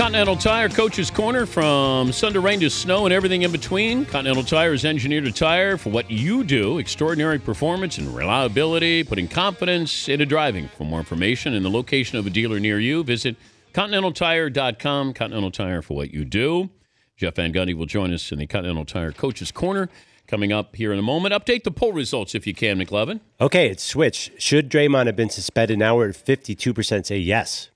Continental Tire Coach's Corner, from sun to rain to snow and everything in between. Continental Tire is engineered to tire for what you do. Extraordinary performance and reliability, putting confidence into driving. For more information and the location of a dealer near you, visit ContinentalTire.com. Continental Tire for what you do. Jeff Van Gundy will join us in the Continental Tire Coach's Corner coming up here in a moment. Update the poll results if you can, McLevin. Okay, it's switched. Should Draymond have been suspended? Now we're at 52% say yes.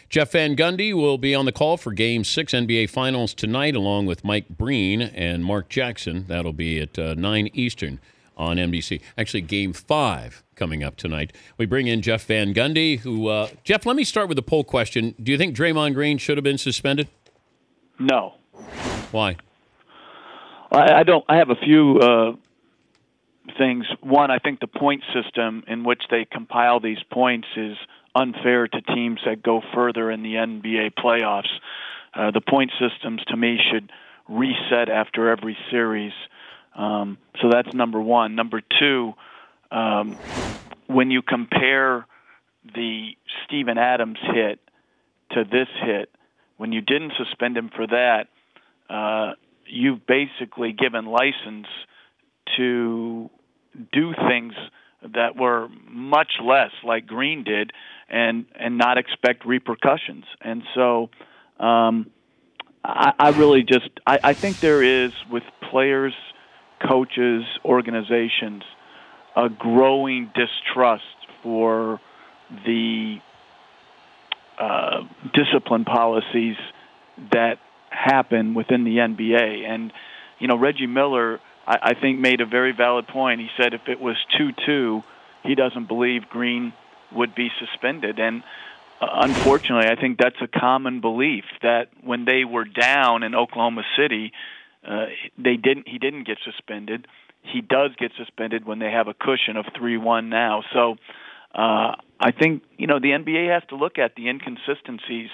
Jeff Van Gundy will be on the call for Game 6 NBA Finals tonight, along with Mike Breen and Mark Jackson. That'll be at 9 Eastern on NBC. Actually, Game 5 coming up tonight. We bring in Jeff Van Gundy, who... Jeff, let me start with the poll question. Do you think Draymond Green should have been suspended? No. Why? I don't. I have a few things. One, I think the point system in which they compile these points is unfair to teams that go further in the NBA playoffs. The point systems, to me, should reset after every series. So that's number one. Number two, when you compare the Steven Adams hit to this hit, when you didn't suspend him for that, you've basically given license to do things that were much less like Green did and not expect repercussions. And so I really just I think there is, with players, coaches, organizations, a growing distrust for the discipline policies that happen within the NBA. And, you know, Reggie Miller, I think, made a very valid point. He said if it was 2-2, he doesn't believe Green would be suspended. And unfortunately, I think that's a common belief, that when they were down in Oklahoma City, he didn't get suspended. He does get suspended when they have a cushion of 3-1 now. So I think, you know, the NBA has to look at the inconsistencies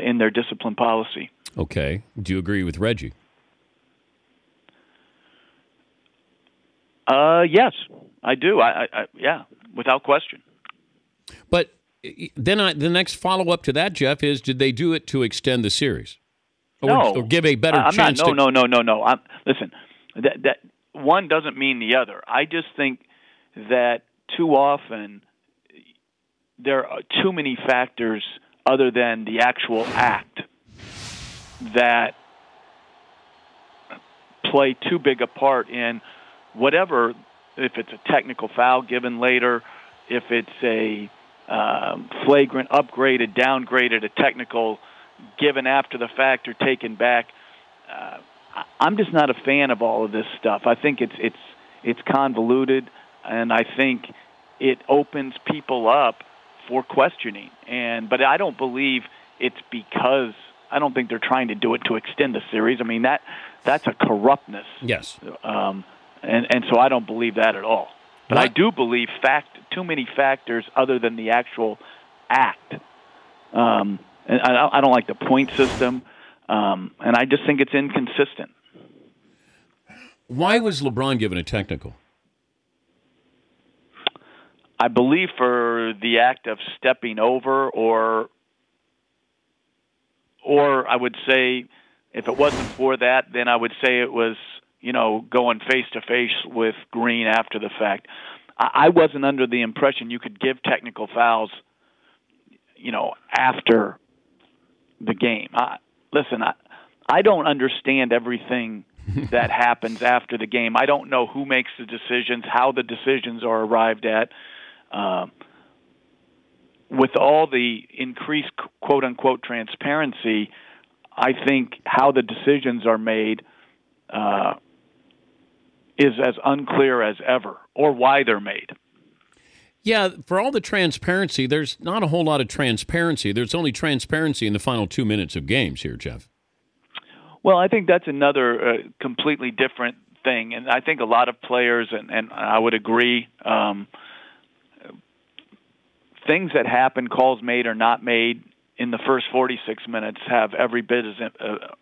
in their discipline policy. Okay. Do you agree with Reggie? Yes, I do. Yeah, without question. But then the next follow-up to that, Jeff, is did they do it to extend the series? Or give a better chance? No. Listen, that one doesn't mean the other. I just think that too often there are too many factors other than the actual act that play too big a part in whatever, if it's a technical foul given later, if it's a flagrant upgraded, downgraded, a technical given after the fact or taken back. I'm just not a fan of all of this stuff. I think it's convoluted, and I think it opens people up for questioning. But I don't believe it's because I don't think they're trying to do it to extend the series. I mean, that's a corruptness. Yes. And so I don't believe that at all. But I do believe too many factors other than the actual act. And I don't like the point system, and I just think it's inconsistent. Why was LeBron given a technical? I believe for the act of stepping over, or I would say, if it wasn't for that, then I would say it was, going face-to-face with Green after the fact. I wasn't under the impression you could give technical fouls, after the game. I don't understand everything that happens after the game. I don't know who makes the decisions, how the decisions are arrived at. With all the increased quote-unquote transparency, I think how the decisions are made is as unclear as ever, or why they're made. Yeah, for all the transparency, there's not a whole lot of transparency. There's only transparency in the final 2 minutes of games here, Jeff. Well, I think that's another completely different thing, and I think a lot of players, and I would agree, things that happen, calls made or not made in the first 46 minutes, have every bit as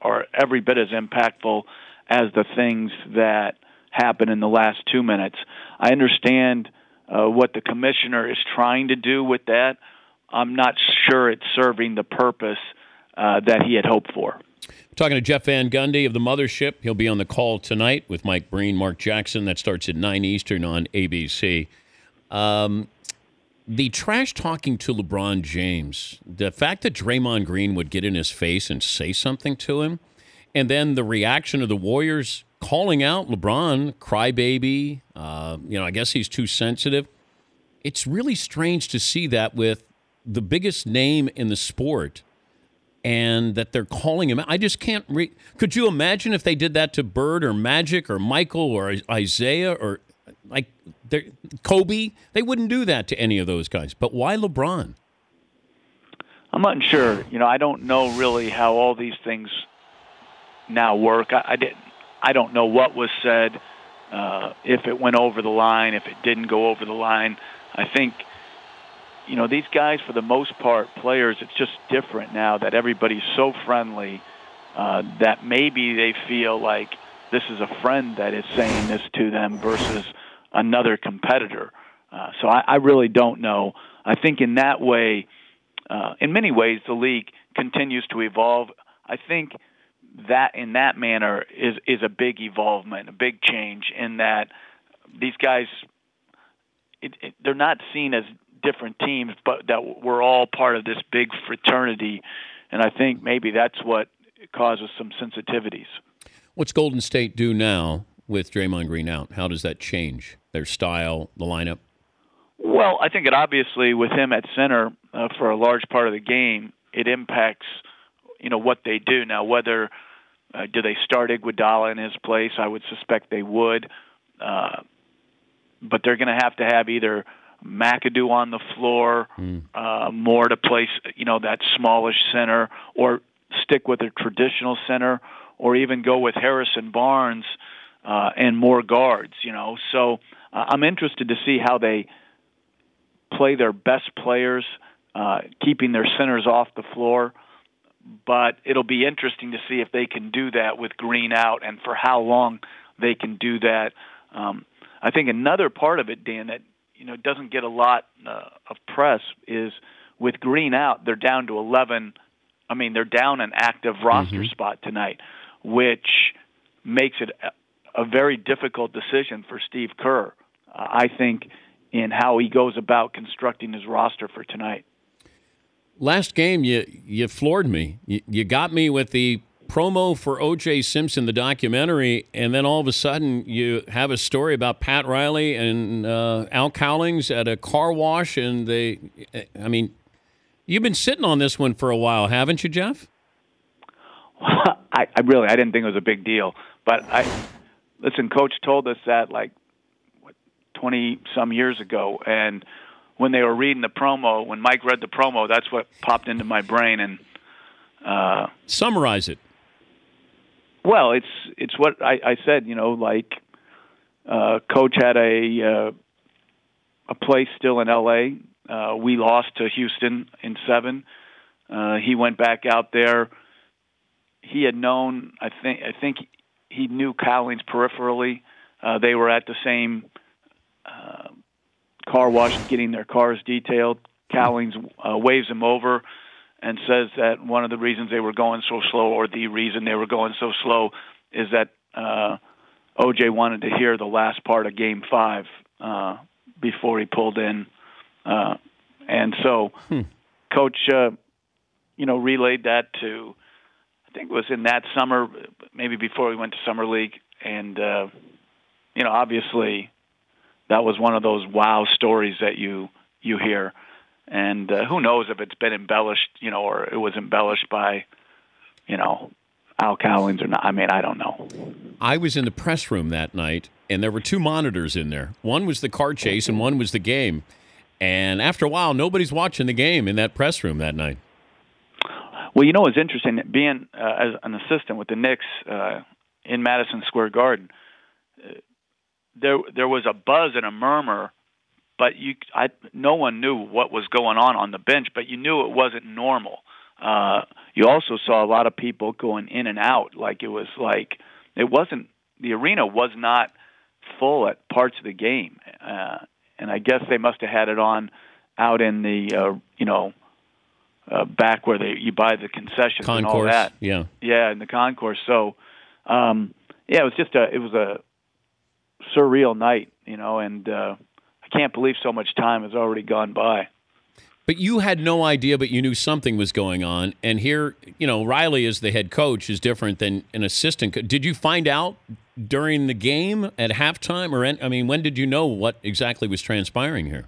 impactful as the things that happen in the last 2 minutes. I understand what the commissioner is trying to do with that. I'm not sure it's serving the purpose that he had hoped for. Talking to Jeff Van Gundy of the Mothership. He'll be on the call tonight with Mike Breen, Mark Jackson. That starts at 9 Eastern on ABC. The trash talking to LeBron James, the fact that Draymond Green would get in his face and say something to him, and then the reaction of the Warriors calling out LeBron, crybaby, I guess he's too sensitive. It's really strange to see that with the biggest name in the sport and that they're calling him out. I just can't Could you imagine if they did that to Bird or Magic or Michael or Isaiah or like Kobe? They wouldn't do that to any of those guys. But why LeBron? I'm unsure. I don't know really how all these things now work. I don't know what was said, if it went over the line, if it didn't go over the line. I think these guys, for the most part, players, it's just different now that everybody's so friendly that maybe they feel like this is a friend that is saying this to them versus another competitor. So I really don't know. I think in that way, in many ways, the league continues to evolve. I think that in that manner is a big evolvement, a big change in that these guys, they're not seen as different teams, but that we're all part of this big fraternity, and I think maybe that's what causes some sensitivities. What's Golden State do now with Draymond Green out? How does that change their style, the lineup? Well, I think it obviously, with him at center for a large part of the game, it impacts what they do. Now, whether do they start Iguodala in his place, I would suspect they would, but they're going to have either McAdoo on the floor, more to place, that smallish center, or stick with a traditional center, or even go with Harrison Barnes and more guards, So I'm interested to see how they play their best players, keeping their centers off the floor. But it'll be interesting to see if they can do that with Green out and for how long they can do that. I think another part of it, Dan, that doesn't get a lot of press is with Green out, they're down to 11. I mean, they're down an active roster spot tonight, which makes it a very difficult decision for Steve Kerr, I think, in how he goes about constructing his roster for tonight. Last game, you floored me. You got me with the promo for O.J. Simpson, the documentary, and then all of a sudden you have a story about Pat Riley and Al Cowlings at a car wash, and you've been sitting on this one for a while, haven't you, Jeff? I didn't think it was a big deal, but listen, Coach told us that 20-some years ago, and when they were reading the promo, when Mike read the promo, that's what popped into my brain. And summarize it. Well, it's what I said. Coach had a place still in L.A. We lost to Houston in 7. He went back out there. He had known. I think he knew Cowlings peripherally. They were at the same car wash getting their cars detailed. Cowlings waves him over and says that one of the reasons they were going so slow, or the reason they were going so slow, is that O.J. wanted to hear the last part of Game 5 before he pulled in. And so Coach, relayed that to, I think it was in that summer, maybe before we went to Summer League. And, obviously that was one of those wow stories that you hear. And who knows if it's been embellished, or it was embellished by, Al Cowlings or not. I mean, I don't know. I was in the press room that night, and there were 2 monitors in there. One was the car chase, and one was the game. And after a while, nobody's watching the game in that press room that night. Well, it's interesting, being as an assistant with the Knicks in Madison Square Garden, there was a buzz and a murmur, but no one knew what was going on the bench, but you knew it wasn't normal. You also saw a lot of people going in and out, the arena was not full at parts of the game. And I guess they must have had it on out in the, back where you buy the concessions and all that. Yeah, in the concourse. So, it was just it was a surreal night, and I can't believe so much time has already gone by. But you had no idea, but you knew something was going on. And here, Riley as the head coach is different than an assistant. Did you find out during the game at halftime? When did you know what exactly was transpiring here?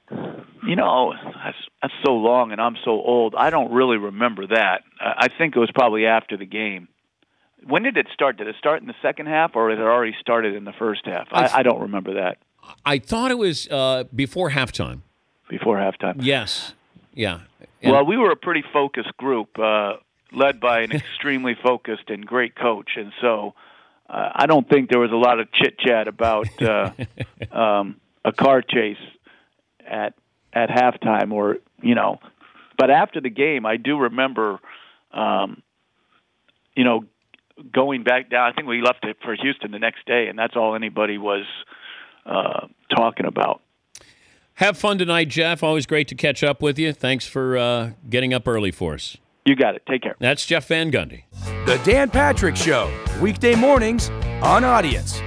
That's so long, and I'm so old. I don't really remember that. I think it was probably after the game. When did it start? Did it start in the second half, or had it already started in the first half? I don't remember that. I thought it was before halftime. Before halftime. Yes. Yeah. Well, we were a pretty focused group, led by an extremely focused and great coach, and so I don't think there was a lot of chit-chat about a car chase at halftime, or But after the game, I do remember, going back down. I think we left it for Houston the next day, and that's all anybody was talking about. Have fun tonight, Jeff. Always great to catch up with you. Thanks for getting up early for us. You got it. Take care. That's Jeff Van Gundy. The Dan Patrick Show, weekday mornings on Audience.